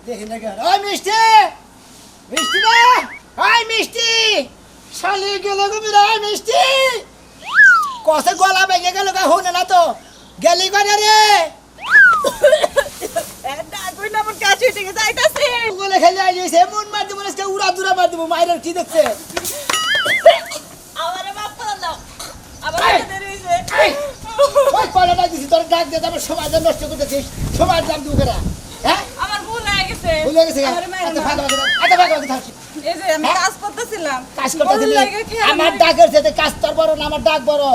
দেখি না কেন ওই মিষ্টি মিষ্টি না ওই মিষ্টি শালি গেল গুমিরা মিষ্টি কসে গলা ভেঙে গেল গা হুনে না তো গেলি করে রে এটা কই না আমার কাছে উঠে যাইতাছে বলে খেলে আইছে মন মার দিব আজকে উড়া দুরা মার দিব মাইরের কি দেখছে আমারে মাফ করে দাও আবার দেরি হইছে ওই পালাটা দিছি তোর ডাক দে আমার সমাজ নষ্ট করতেছিস সমাজ দাম দিব কেরা হ্যাঁ আমার ভুল হয়ে গেছে ভুলে গেছে আচ্ছা ভাগ থাক এই যে আমি কাজ করতেছিলাম কাজ করতেছিস আমার ডাকের সাথে কাজ তোর বড় না আমার ডাক বড়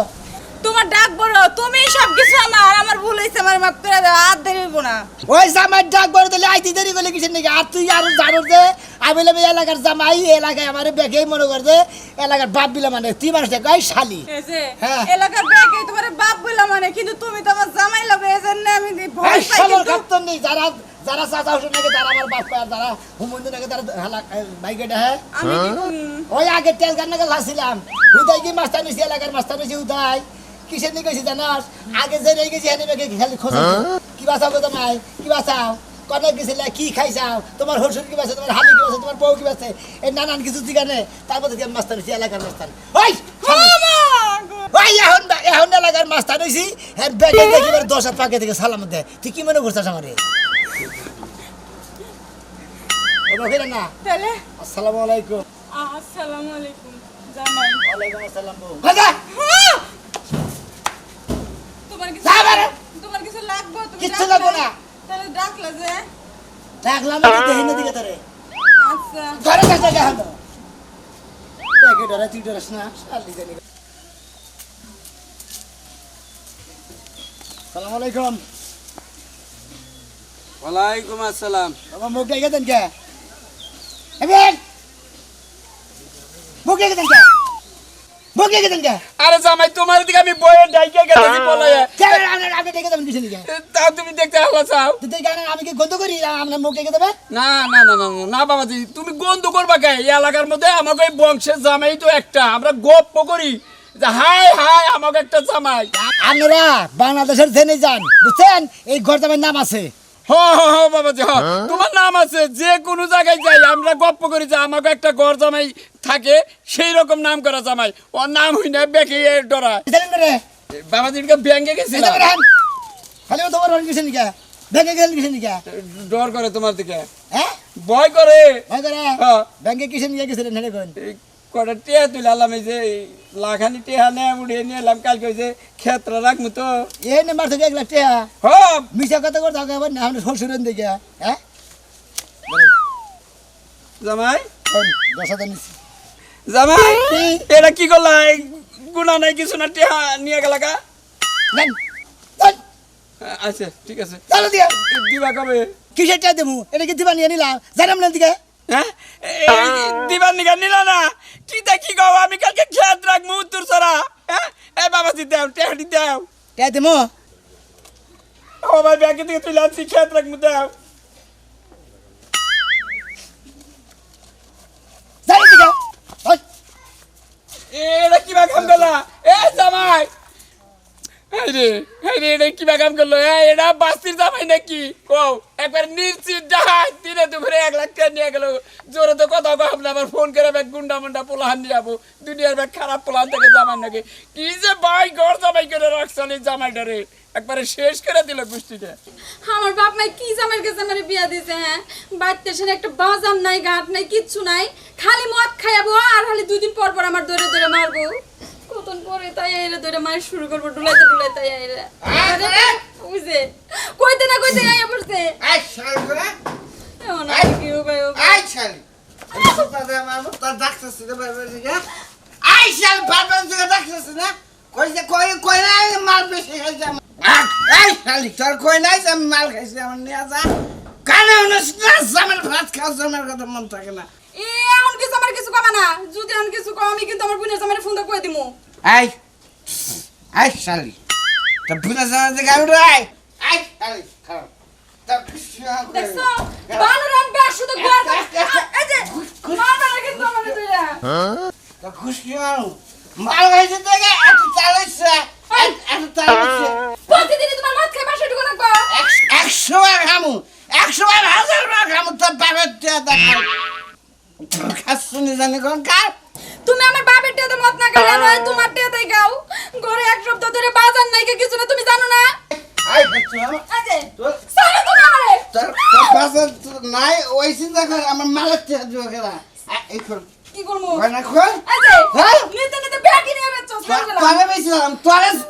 তোমার ডাক বড় তুমি সব কিছু আমার ভুল হইছে আমার মাফ করে দাও আর দেরি হইব না ওই জামাই ডাক বড় দিলে আইতি দেরি করলে কিসের নাকি আর তুই আর জানোর যে আমি এলাকার জামাই এলাকায় আমার বেগেই মনে কর যে এলাকার বাপ বিলা মানে তুই মানুষ গাই শালি এই যে হ্যাঁ। এলাকার বেগে তোমার বাপ বললাম মানে কিন্তু তুমি তো আমার জামাই লাগে এজন্য আমি ভয় পাই শালার কিন্তু কাপ্তান নেই যারা যারা চাচা হুসেন নাকি তারা আমার বাপ আর যারা হুমন্দি নাকি তারা বাইকেটা হ্যাঁ আমি কি ওই আগে তেল গান নাকি লাসিলাম হুদাই কি মাস্টার নিছি এলাকার মাস্টার নিছি হুদাই কিসের নিয়ে গেছি জানাস আগে যে রেগে গেছি হেনে বেগে খালি খোঁজ কি বাঁচাও গো তোমায় কি বাঁচাও কনে গেছিলে কি খাইছাও তোমার হসুর কি বাঁচে তোমার হালি কি বাঁচে তোমার বউ কি বাঁচে এই নানান কিছু জিগানে তারপর থেকে মাস্টার নিছি এলাকার মাস্টার ওই ওই এখন এলাকার মাস্টার নিছি হ্যাঁ বেগে দেখি এবার 10 হাত পাকে থেকে সালাম দে তুই কি মনে করছিস আমারে ও বকেরা না তাহলে আসসালামু আলাইকুম আসসালামু আলাইকুম জামাই ওয়ালাইকুম আসসালাম বউ ভাগা তোমার কিছু লাগবে তুমি কিচ্ছু লাগবে না তাহলে ডাকলা যে দেখলাম না দেহিন দিকে তোরে আচ্ছা ঘরে কাছে গা হলো একে ডরা তুই ডরাস না শালি জানি আসসালামু আলাইকুম ওয়ালাইকুম আসসালাম বাবা মুখ দেখে দেন কে এবেন মুখ দেখে দেন কে মুখ দেখে দেন কে আরে জামাই তোমার দিকে আমি বইয়ে ডাইকে গেছি বলায় কেন আপনি দেখে দেবেন কিছু নিকে তাও তুমি দেখতে হলো চাও তুই দেখে আমি কি গন্ধ করি আপনার মুখ দেখে দেবে না না না না না বাবাজি তুমি গন্ধ করবা কে এই এলাকার মধ্যে আমাকে এই বংশের জামাই তো একটা আমরা গপ্প করি যে হাই হাই আমাকে একটা জামাই আপনারা বাংলাদেশের জেনে যান বুঝছেন এই ঘর জামাই নাম আছে হ হ হ বাবাজি হ তোমার নাম আছে যে কোনো জায়গায় যাই আমরা গপ্প করি যে আমাকে একটা ঘর জামাই থাকে সেই রকম নাম করা জামাই ওর নাম হই না বেঁকে ডরা জানেন না রে বাবাজিকে ব্যাংকে গেছিলাম খালি ও তোমার কিছু নিকে ব্যাংকে গেলেন কিছু নিকে ডর করে তোমার দিকে হ্যাঁ ভয় করে ভাই করে হ্যাঁ ব্যাংকে কিছু নিয়ে গেছিলেন হেরে কোন এই কটা টেহা তুলে আলাম এই যে লাখানি টেহা নে উড়িয়ে নিয়ে এলাম কালকে ওই যে ক্ষেত্রে রাখবো তো এই নাম্বার থেকে 1 লাখ টাকা হ্যাঁ মিছা কথা করে থাকো আবার না আমরা শ্বশুরের দিকে হ্যাঁ জামাই 10,000 নিছি জামাই এটা কি করলা গুণা নাই কিছু না টেহা নিয়ে গেলা কা নেন নেন আচ্ছা ঠিক আছে চলো দিয়া দিবা কবে কিসের টাকা দেবো এটা কি দিবা নিয়ে নিলাম জানাম না দিকে হ্যাঁ দিবার নিগা নিলা না কি তা কি গাও আমি কালকে খেত রাখবো উত্তর সরা হ্যাঁ এই বাবাজি দাও টেহাটি দাও টাকা দেবো ও ভাই ব্যাগে থেকে তুই লাচ্ছি খেত রাখবো দাও জানি দিকে ওই এটা কি বা কাম করলা এ জামাই রে এটা কি বা কাম করলো এটা বাস্তির জামাই নাকি কও একবার নিশ্চিত যাই দিনে দুপুরে 1 লাখ টাকা নিয়ে গেল জোরে তো কথা কম না আবার ফোন করে ব্যাগ গুন্ডা মুন্ডা পোলাহান নিয়ে যাবো দুনিয়ার ব্যাগ খারাপ পোলাহান থেকে জামাই নাকি কি যে ভাই ঘর জামাই করে রাখছেন এই জামাইটারে একবারে শেষ করে দিল গোষ্ঠীটা আমার বাপ মাই কি জামাইর কাছে আমারে বিয়া দিছে হ্যাঁ বাইতে সেন একটা বাজাম নাই ঘাট নাই কিচ্ছু নাই খালি মদ খাইয়াবো আর খালি 2 দিন পর পর আমার দৌড়ে দৌড়ে মারবো কতন পরে তাই আইরা দৌড়ে মার শুরু করব ডুলাইতে ডুলাইতে আইরা বুঝে কইতে না কইতে আইয়া পড়ছে আই শালা এমন কি হবে আই শালা তোদের মামু তোর ডাক্তারছ না বাবা দিগা আই শালা বাবা দিগা ডাক্তারছ না কই না মাল বেশি খাইছে আই শালি তোর কই নাই যে মাল খাইছে আমার নিয়া যা কানে উনস না জামার ভাত খাও জামার কথা মন থাকে না এ এমন কিছু আমার কিছু কমা না যদি এমন কিছু কম আমি কিন্তু আমার বোনের জামাইরে ফোন দিয়ে কই দিমু আই আই শালি তোর বুনা জামার দিকে আমি রাই আই শালি খাও তোর খুশি দেখছো বালুরাম বে শুধু ঘর এই যে মারবা না কিন্তু আমারে তুইরা তোর খুশি মাল খাইছে থেকে এত চালাইছে এত চালাইছে প্রতিদিন তোমার মদ খাই বাসা ঢুকো না গো 100 বার খামু 100 বার 1000 বার খামু তোর বাপের টিয়া দেখাও খাসুনি জানি কোন কার তুমি আমার বাপের টিয়াতে মত না খাইয়া নয় তোমার টিয়াতে গাও ঘরে এক সপ্তাহ ধরে বাজার নাই কে কিছু না তুমি জানো না আই বাচ্চা আজে তোর সারা তুমি আমারে তোর পাশে নাই ওই চিন্তা করে আমার মালের টিয়া দিও কেনা এই কর কি করব কয়না খোল আজে হ্যাঁ? নিতে নিতে ব্যাগি নিয়ে বেচছো সারা তোরে বেশিলাম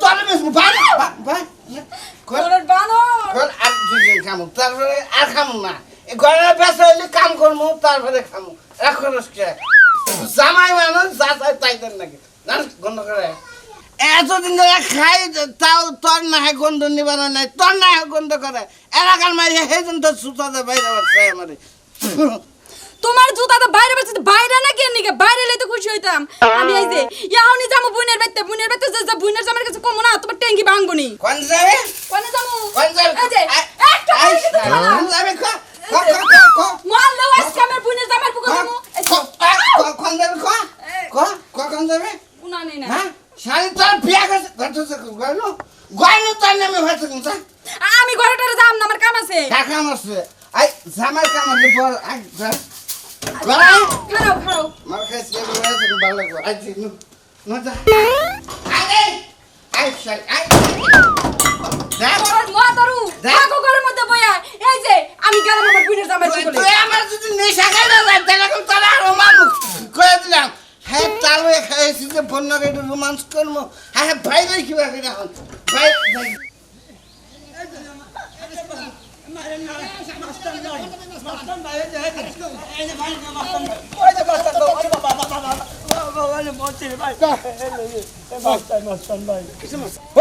তোরে বেশি ভাই ভাই খোল তোর বানো খোল আর দুদিন খামু তারপরে আর খামু না এই ঘরে বেসা হইলে কাম করমু তারপরে খামু রাখো রসকে জামাই মানুষ যা চাই তাই দেন নাকি না গন্ধ করে এতদিন ধরে খাই তাও তোর না হয় গন্ধ নিবানো নাই তোর না হয় গন্ধ করে এলাকার মাঝে হেজন তো সুতাতে বাইরে বাচ্চা আমারে তোমার জুতা তো বাইরে বেচতে বাইরে না কেন নিকে বাইরে লইতে খুশি হইতাম আমি এই যে ইয়াওনি যামু বুইনের বাইতে যে বুইনের জামার কাছে কমু না তোমার ট্যাঙ্কি ভাঙবনি কোন যাবে কোনে যামু কোন যাবে এই যে একটা করে কিন্তু দিবা না কোন যাবে ক মারলো আজকে আমার বুইনের জামার বুকে যামু কোন যাবে কোন যাবে উনা নেই না হ্যাঁ শাড়ি তোর বিয়া করছে গয়নো গয়নো তোর নামে হয়েছে কিন্তু আমি ঘরেটারে যাম না আমার কাম আছে কাকা মারছে আই জামাই কামার পর আই গড়াই খাও মার খাইছে হয়েছে ভালো লাগবে আই নো যা আই শাল আই দেখ তোর মা তরু দেখ। থাকো ঘরের মধ্যে বইয়া এই যে আমি গেলাম আমার বুইনের জামার বুকে তুই আমার যদি নেশা খাই না যায় তাহলে আমি তোর আর রোমান করে দিলাম হ্যাঁ তারও খাইছি যে বন্য গাড়ি রোমান্স করবো হ্যাঁ ভাই ভাই কিবা করে এখন ভাই ভাই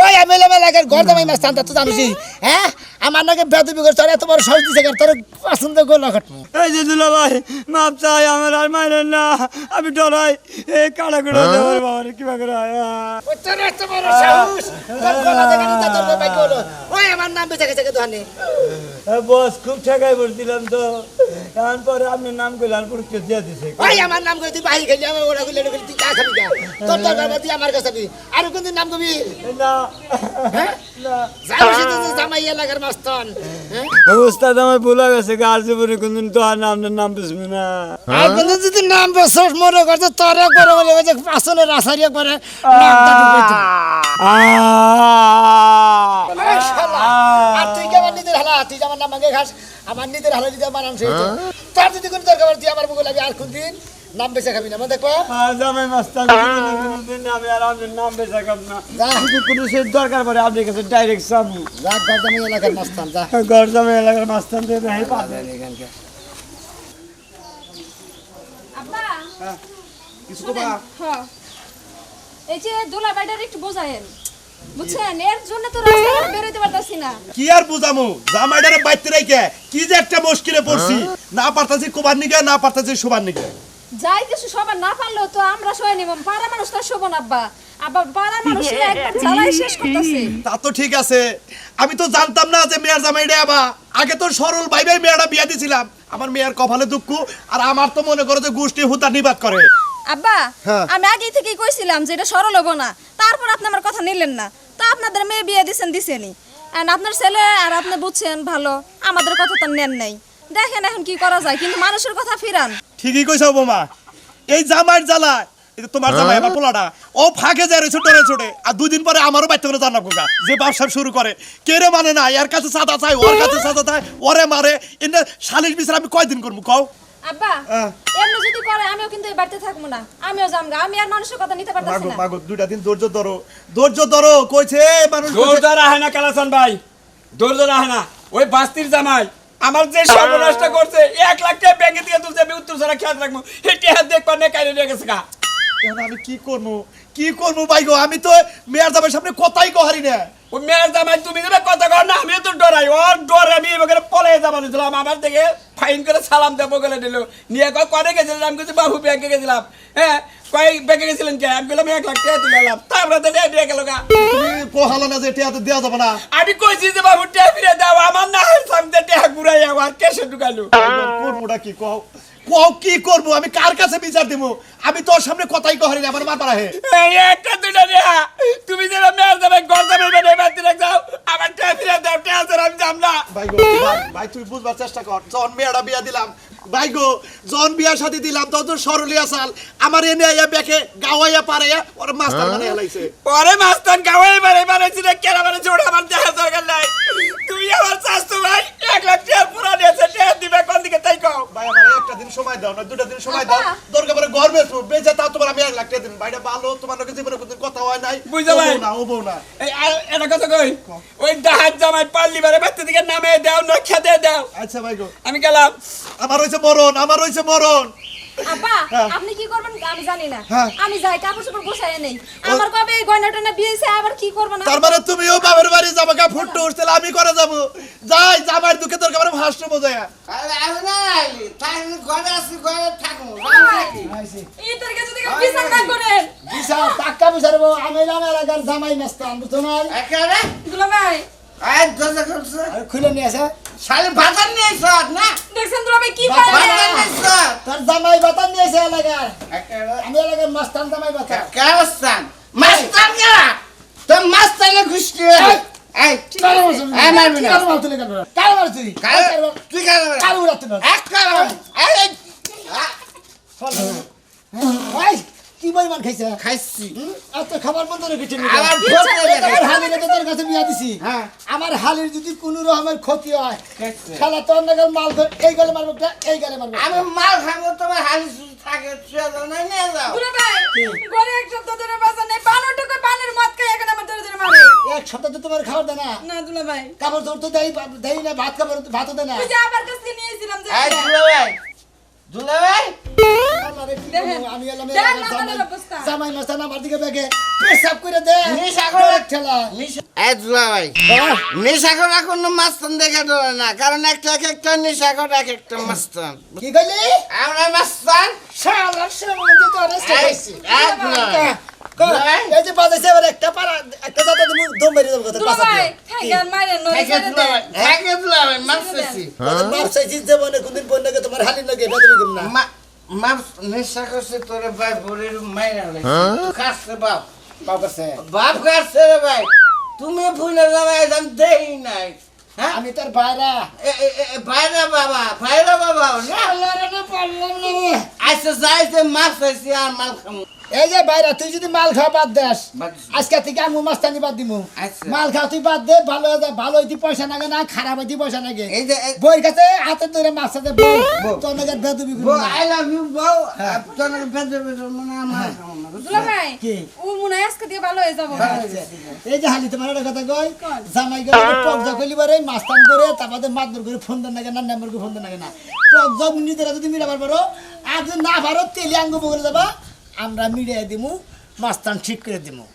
ওই আমি এলাকার ঘর দামাই মাছ টানতা তো জানিস হ্যাঁ আমার নাকি বেদবি করে চলে এত বড় সহজ দিছে তোর পছন্দ করলো এই যে দুলা ভাই মাপ চাই আমার আর মাইরেন না আমি ডরাই এই কাড়া করে দেওয়ার বাবার কিবা করে তোর এত বড় সাহস তোর গলা থেকে নিতে তোর ভাই করলো ওই আমার নাম বেঁচে গেছে দোকানে বস খুব ঠেকাই বলছিলাম তো এখন পরে আপনি নাম করলে আর পুরো দিয়ে দিছে ওই আমার নাম করে তুই বাড়ি খেলি আমার ওরা গুলো তুই চা খাবি না তোর দরকার তুই আমার কাছে খাবি আর কোন নাম কবি না হ্যাঁ না জানিস তো জামাই এলাকার মাস্তান হ্যাঁ উস্তাদ আমার ভুলা গেছে গার জীবনে কোনদিন তো আর নাম বুঝবি না আর কোন যদি নাম বসস মনে করতে তোর একবার বলে ওই যে পাছনের রাসারি একবারে নামটা ঢুকে দিল আর তুই কি আমার নিজের হালা তুই যে আমার নাম আগে খাস আমার নিজের হালা যদি আমার নাম সেই তোর যদি কোনো দরকার তুই আমার বুকে লাগি আর কোনদিন নাম বেঁচে খাবি না দেখো জামাই মাস্তান কোনদিন আমি আর আপনার নাম বেচা কাম না যা। যদি কোনো সে দরকার পড়ে আপনার কাছে ডাইরেক্ট যাবো যা ঘর জামাই এলাকার মাস্তান যা ঘর জামাই এলাকার মাস্তান দিয়ে দেয় পাবে আব্বা কিছু কবা হ্যাঁ এই যে দোলা বাইটার একটু বোঝায়েন বুঝছেন এর জন্য তো রাস্তায় বেরোতে পারতাছি না কি আর বুঝামু জামাইটারে বাইতে রেখে কি যে একটা মুশকিলে পড়ছি না পারতাছি কোবার নিগে না পারতাছি শোবার নিগে যাই কিছু সবার না পারলেও তো আমরা সবাই নিব পাড়া মানুষ তো শোভন আব্বা আবার পাড়া মানুষ একবার জ্বালাই শেষ করতেছে তা তো ঠিক আছে আমি তো জানতাম না যে মেয়ের জামাইটা আবা আগে তো সরল ভাই ভাই মেয়েটা বিয়া দিছিলাম আমার মেয়ের কপালে দুঃখ আর আমার তো মনে করো যে গোষ্ঠী হুতা নিবাদ করে আব্বা হ্যাঁ। আমি আগেই থেকেই কইছিলাম যে এটা সরল হবো না তারপর আপনি আমার কথা নিলেন না তা আপনাদের মেয়ে বিয়ে দিছেনি আর আপনার ছেলে আর আপনি বুঝছেন ভালো আমাদের কথা তো নেন নাই দেখেন এখন কি করা যায় কিন্তু মানুষের কথা ফিরান ঠিকই কইছো বোমা এই জামাইর জ্বালা এই যে তোমার জামাই আমার পোলাটা ও ফাঁকে যায় রয়েছে টোরে ছোটে আর 2 দিন পরে আমারও বাইতে করে জানা কোকা যে ব্যবসা শুরু করে কে রে মানে না এর কাছে সাদা চাই ওর কাছে সাদা চাই ওরে মারে এনে শালিশ বিচার আমি কয়দিন করবো কও আব্বা এমনি যদি করে আমিও কিন্তু এই বাড়িতে থাকবো না আমিও যামগা আমি আর মানুষের কথা নিতে পারতাছি মাগো না মাগো 2টা দিন ধৈর্য ধরো কইছে মানুষ ধৈর্য রাখে না কালাসান ভাই ধৈর্য রাখে না ওই বাস্তির জামাই আমার যে সর্বনাশটা করছে 1 লাখ টাকা ব্যাংকে দিয়ে তুলছে আমি উত্তর ছাড়া খেয়াল রাখবো হেঁটে হাত দেখবার না কাইলে নিয়ে গেছে গা এখন আমি কি করবো ভাই গো আমি তো মেয়ের জামাইয়ের সামনে কথাই কহারি না ওই মেয়ের জামাই তুমি যেটা কথা কর না আমিও তো ডরাই ওর ডরে আমি এবার পলে যাবানো ছিলাম আমার থেকে ফাইন করে সালাম দেবো গেলে দিল নিয়ে কয় কনে গেছিলাম আমি কিছু বাবু ব্যাংকে গেছিলাম হ্যাঁ কয় ব্যাংকে গেছিলেন কে আমি বললাম 1 লাখ টাকা তুলে এলাম তারপরে তো দিয়ে গেল গা তুমি কোহালো না যে টিয়াতে দেওয়া যাবে না আমি কইছি যে বাবু টাকা ফিরে দাও আমার না সামনে টাকা ঘুরাই আমার কেসে ঢুকালো করবোটা কি কও কও কি করব আমি কার কাছে বিচার দেব আমি তোর সামনে কথাই কহরি না আমার মাথা রাহে এই একটা দুইটা রেহা তুমি যেন মেয়ের যাবে ঘর যাবে মানে বাড়িতে যাও আমার টাকা ফিরে দাও টাকা ছাড়া আমি যাব না ভাই গো ভাই তুই বুঝবার চেষ্টা কর জন মেয়েটা বিয়া দিলাম ভাই গো জন বিয়ার সাথে দিলাম তো তোর সরলিয়া সাল আমার এনে আইয়া বেকে গাওয়াইয়া পারাইয়া ওর মাস্টার মানে হেলাইছে পরে মাস্তান গাওয়াই বানাইছি না কেন মানে জোড়া আমার দেখা দরকার নাই তুমি আমার শাস্তু ভাই 1 লাখ টাকা পুরা দিয়েছে টাকা দিবে কোন দিকে তাই কও ভাই আমার একটা দিন সময় দাও না দুটা দিন সময় দাও দরকার পড়ে ঘর বেচবো বেচে তাও তোমার আমি 1 লাখ টাকা দিন ভাইটা ভালো তোমার লোকের জীবনে কোনো কথা হয় নাই বুঝছো ভাই? ও বউ না এই আর এটা কথা কই ওই ডাহাত জামাই পাল্লি বারে বাচ্চা দিকে নামে দাও না খেতে দাও আচ্ছা ভাই গো আমি গেলাম আমার হইছে মরণ আপা হ্যাঁ। আপনি কি করবেন আমি জানি না হ্যাঁ। আমি যাই কাপড় চোপড় গোছায় নেই আমার কবে এই গয়না টয়না বিয়েছে আবার কি করব না তার মানে তুমিও বাবার বাড়ি যাবে কা ফুটতে উঠছিল আমি করে যাব যাই জামার দুঃখে তোর কাছে হাসতে বোঝায়া আরে আমি না আইলি তাই ঘরে আসি ঘরে থাকবো রাখি আইছি এই তোর কাছে থেকে বিচার না করেন বিশা টাকা বিচারবো আমি নাম এলাকার জামাই মাস্তান বুঝছো না একারে দুলা ভাই আয় দরজা করছে আর খুলে নিয়ে আসে শালি বাজার নিয়ে সব না দেখছেন দুলা ভাই কি বাবা, পারে বাজার নিয়ে সব তোর জামাই বাতান নিয়েছে এলাকার একারে আমি এলাকার মাস্তান জামাই বাতান কারস্তান মাস্টার গেলা তো মাস্টারে ঘুষতে এই কারো মারছিস এই মারবি না কারো মারছিস কারো মারছিস তুই কারো কারো উড়াতে না এক কারো এই ভাই কি পরিমাণ খাইছে খাইছি আর তো খাবার বন্ধ রেখেছি আবার ভোট আমার হালির তোর কাছে বিয়া দিছি হ্যাঁ আমার হালির যদি কোনো রকমের ক্ষতি হয় খাইছি। খেলা তোর নাগাল মাল ধর এই গেলে মারবো এই গেলে মারবো আমি মাল খাবো তোমার হালি সুজি থাকে ছুঁয়ে দাও না নিয়ে যাও দুলা ভাই ঘরে এক সপ্তাহ ধরে বাজার নেই 12 টাকা পানের মদ খাই এখন আমার ধরে ধরে মারে এক সপ্তাহ তো তোমার খাবার দেয় না না দুলা ভাই কাপড় ধর তো দেই না ভাত খাবার ভাতও দেয় না ওই যে আবার কাছে নিয়েছিলাম যে এই দুলা ভাই আল্লাহরে কি দেখেন, বলবো, আমি এলাম দেখেন এলাকার আমাদের জামাই অবস্থা। জামাই মাস্তান আমার দিকে ব্যাগে পেশাব করে দে নেশা করে। তোর ঠেলা এই দুলা ভাই নেশা করা কোনো মাস্তান দেখে ধরে না কারণ একটা এক একটা নেশা করা এক একটা মাস্তান কি কইলি আমরা মাস্তান শালা শালা তো আরেস্ট হইছি এই দুলা ভাই। এই যে বাজাইছে এবার একটা পারা একটা জাতা তুমি দম মেরে দেব কথা দুলা পাছা ভাই দিয়ে থাকেন মারেন নয় থাকে দুলা ভাই থাকে দুলা ভাই মাস্তাছি বাপ চাইছি জীবনে কোনদিন বন্যা কে তোমার হালির লাগে বেদবি করব না মাপ নেশা করছে তোরে ভাই ভোরের মাইরা লাগছে কাছে বাপ বাপ কাছে বাপ কাছে রে ভাই তুমি ভুলে যাবে একদম দেই নাই হ্যাঁ আমি তোর ভাইরা ভাইরা বাবা না আল্লাহরে না পারলাম না আচ্ছা যাইতে মাছ চাইছি আর মাল খামু এই যে ভাইরা তুই যদি মাল খাওয়া বাদ দেস বাদ দিছি। আজকে থেকে আমি মাস্তানি বাদ দিমু আচ্ছা। মাল খাওয়া তুই বাদ দে ভালো হয়ে যা ভালো হইতে পয়সা লাগে না খারাপ হইতে পয়সা লাগে এই যে বইয়ের কাছে হাতে ধরে মাছ সাথে বউ বউ। তোর নাকি বেদবি করব বউ না আই লাভ ইউ বউ তোর বেঁধে বেঁধে মানে মাল খামু না দুলা ভাই কি? ও মনে হয় আজকে দিয়ে ভালো হয়ে যাবো এই যে হালি তোমার একটা কথা কই জামাই গেলে টক জা কইলি বারে মাস্তান করে তারপরে মাতবর করে ফোন দেন নাকি না নাম্বার করে ফোন দেন নাকি না টক জা নিজেরা যদি মিলাবার পারো আর যদি না পারো তেলি আঙ্গ বলে যাবা আমরা মিলিয়ে দিমু মাস্তান ঠিক করে দিমু